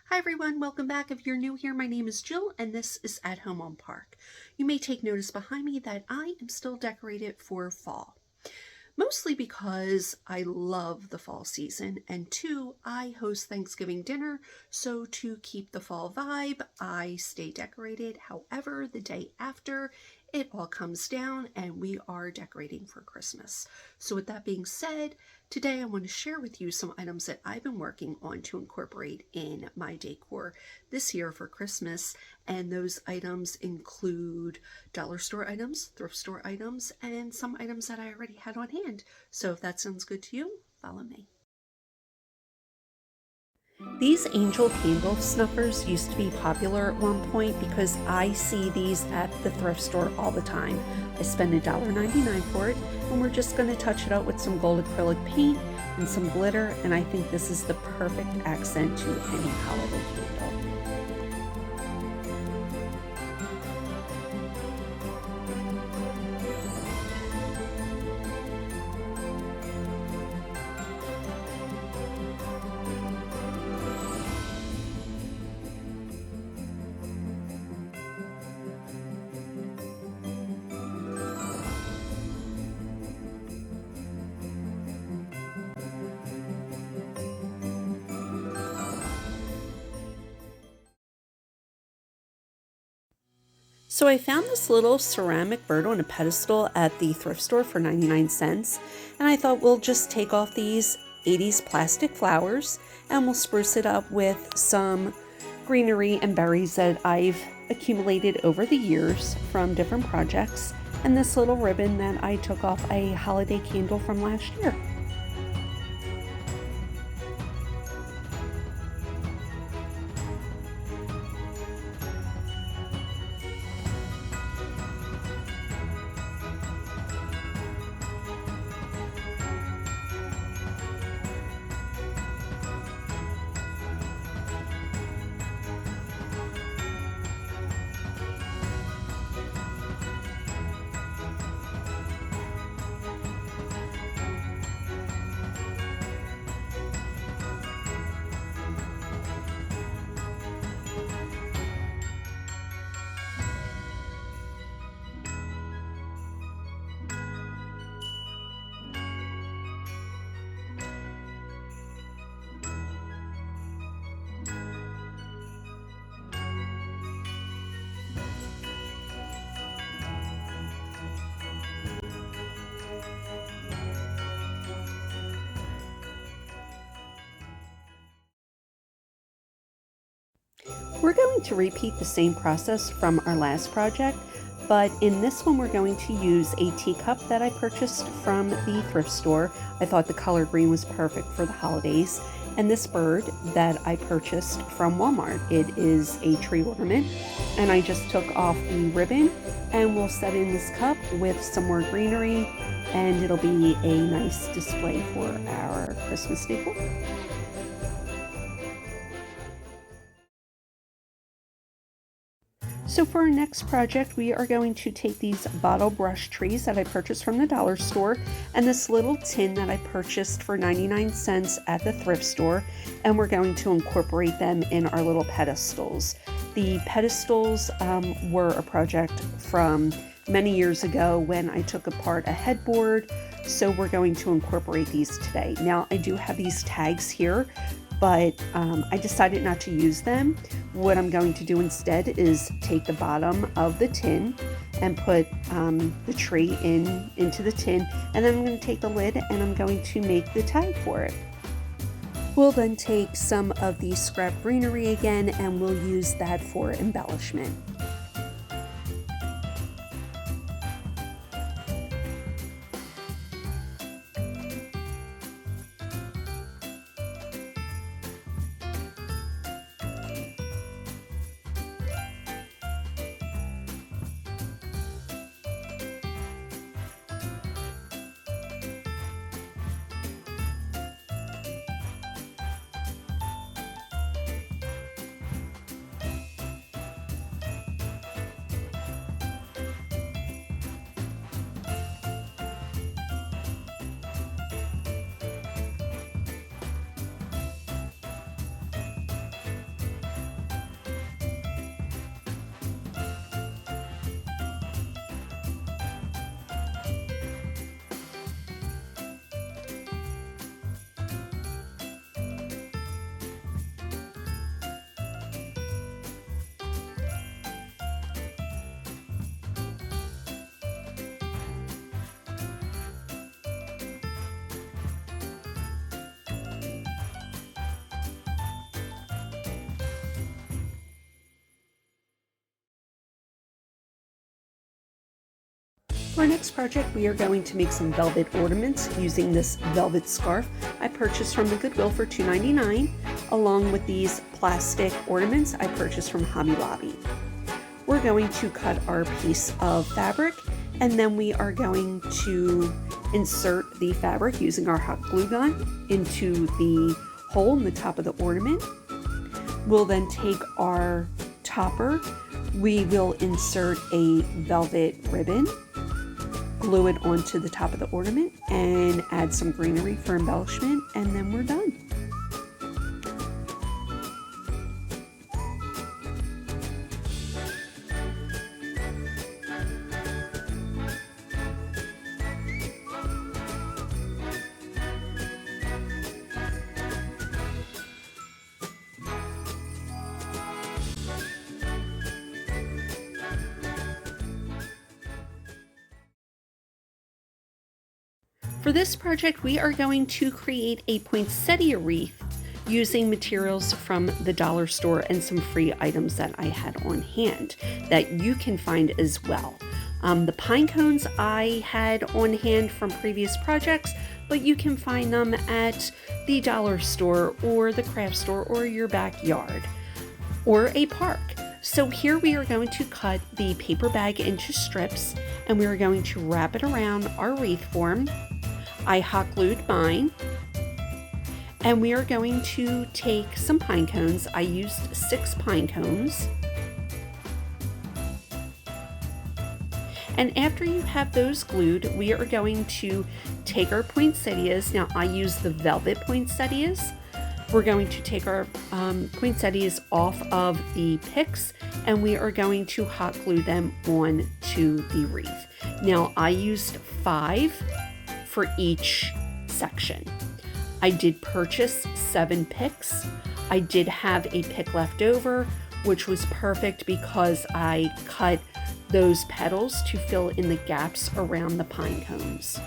Hi everyone, welcome back. If you're new here, my name is Jill and this is At Home on Park. You may take notice behind me that I am still decorated for fall. Mostly because I love the fall season, and two, I host Thanksgiving dinner, so to keep the fall vibe, I stay decorated. However, the day after, it all comes down and we are decorating for Christmas. So with that being said, today I want to share with you some items that I've been working on to incorporate in my decor this year for Christmas, and those items include dollar store items, thrift store items, and some items that I already had on hand. So if that sounds good to you, follow me. These angel candle snuffers used to be popular at one point because I see these at the thrift store all the time. I spend $1.99 for it, and we're just going to touch it up with some gold acrylic paint and some glitter, and I think this is the perfect accent to any holiday candle. So I found this little ceramic bird on a pedestal at the thrift store for 99 cents, and I thought we'll just take off these 80s plastic flowers and we'll spruce it up with some greenery and berries that I've accumulated over the years from different projects, and this little ribbon that I took off a holiday candle from last year. We're going to repeat the same process from our last project, but in this one we're going to use a teacup that I purchased from the thrift store. I thought the color green was perfect for the holidays. And this bird that I purchased from Walmart, it is a tree ornament, and I just took off the ribbon and we'll set in this cup with some more greenery, and it'll be a nice display for our Christmas decor. So for our next project, we are going to take these bottle brush trees that I purchased from the dollar store and this little tin that I purchased for 99 cents at the thrift store, and we're going to incorporate them in our little pedestals. The pedestals were a project from many years ago when I took apart a headboard, so we're going to incorporate these today. Now I do have these tags here, but I decided not to use them. What I'm going to do instead is take the bottom of the tin and put the tree into the tin, and then I'm going to take the lid and I'm going to make the tag for it. We'll then take some of the scrap greenery again and we'll use that for embellishment. For our next project, we are going to make some velvet ornaments using this velvet scarf I purchased from the Goodwill for $2.99, along with these plastic ornaments I purchased from Hobby Lobby. We're going to cut our piece of fabric, and then we are going to insert the fabric using our hot glue gun into the hole in the top of the ornament. We'll then take our topper, we will insert a velvet ribbon, glue it onto the top of the ornament, and add some greenery for embellishment, and then we're done. For this project, we are going to create a poinsettia wreath using materials from the dollar store and some free items that I had on hand that you can find as well. The pine cones I had on hand from previous projects, but you can find them at the dollar store or the craft store or your backyard or a park. So here we are going to cut the paper bag into strips, and we are going to wrap it around our wreath form. I hot glued mine, and we are going to take some pine cones. I used 6 pine cones. And after you have those glued, we are going to take our poinsettias. Now I use the velvet poinsettias. We're going to take our poinsettias off of the picks, and we are going to hot glue them onto the wreath. Now I used 5 for each section. I did purchase 7 picks. I did have a pick left over, which was perfect because I cut those petals to fill in the gaps around the pine cones.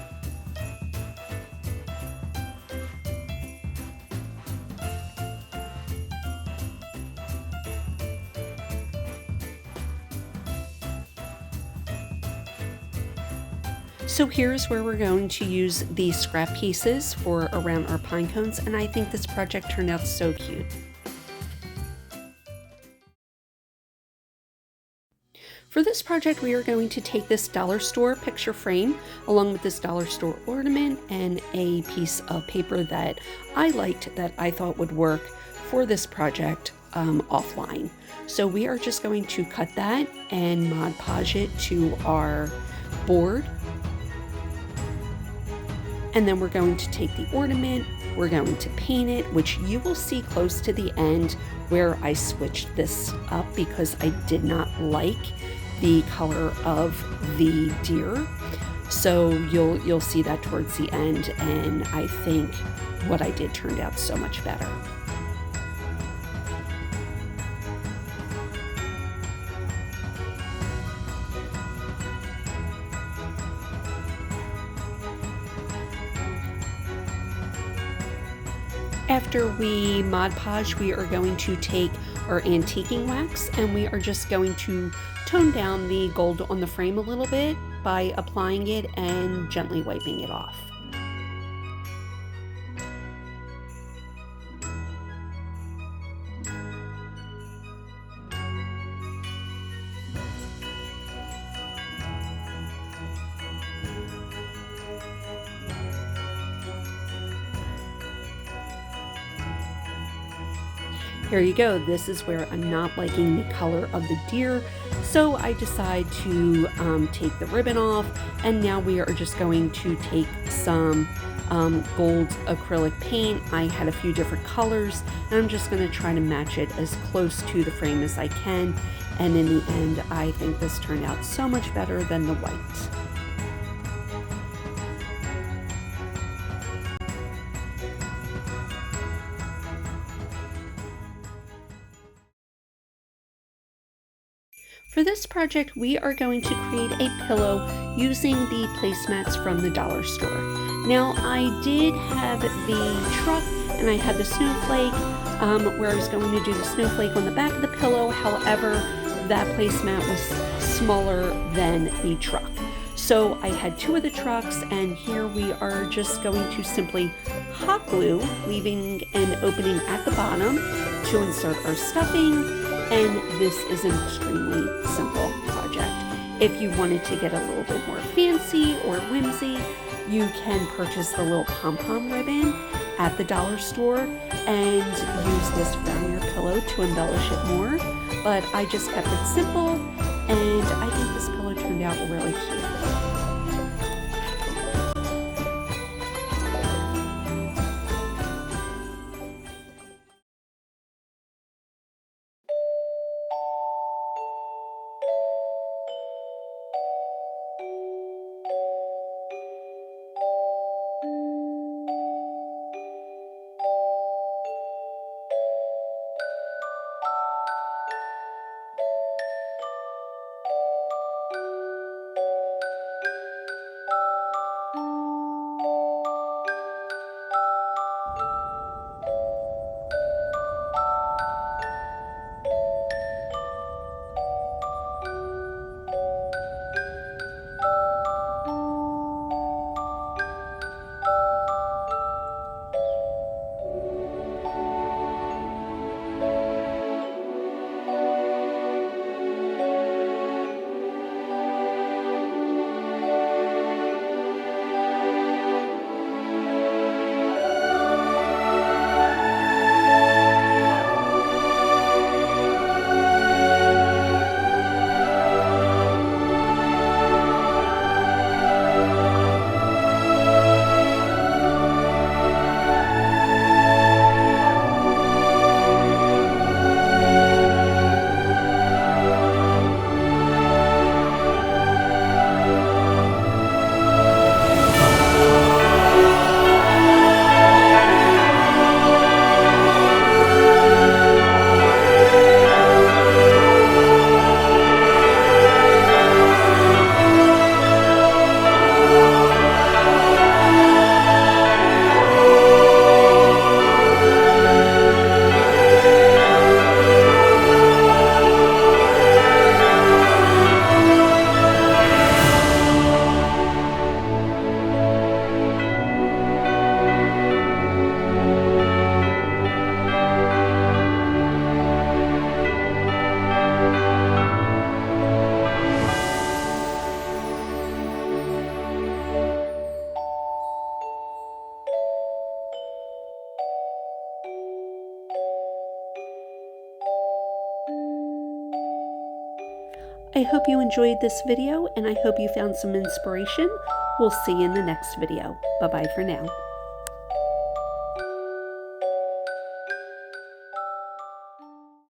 So here's where we're going to use the scrap pieces for around our pine cones, and I think this project turned out so cute. For this project, we are going to take this dollar store picture frame along with this dollar store ornament and a piece of paper that I liked that I thought would work for this project offline. So we are just going to cut that and Mod Podge it to our board. And then we're going to take the ornament, we're going to paint it, which you will see close to the end where I switched this up because I did not like the color of the deer. So you'll see that towards the end, and I think what I did turned out so much better. After we Mod Podge, we are going to take our antiquing wax and we are just going to tone down the gold on the frame a little bit by applying it and gently wiping it off. Here you go. This is where I'm not liking the color of the deer, so I decide to take the ribbon off, and now we are just going to take some gold acrylic paint. I had a few different colors, and I'm just going to try to match it as close to the frame as I can, and in the end I think this turned out so much better than the white. For this project, we are going to create a pillow using the placemats from the dollar store. Now, I did have the truck and I had the snowflake where I was going to do the snowflake on the back of the pillow. However, that placemat was smaller than the truck. So I had 2 of the trucks, and here we are just going to simply hot glue, leaving an opening at the bottom to insert our stuffing, and this is an extremely simple project. If you wanted to get a little bit more fancy or whimsy, you can purchase the little pom-pom ribbon at the dollar store and use this around your pillow to embellish it more. But I just kept it simple, and I think this pillow turned out really cute. I hope you enjoyed this video, and I hope you found some inspiration. We'll see you in the next video. Bye-bye for now.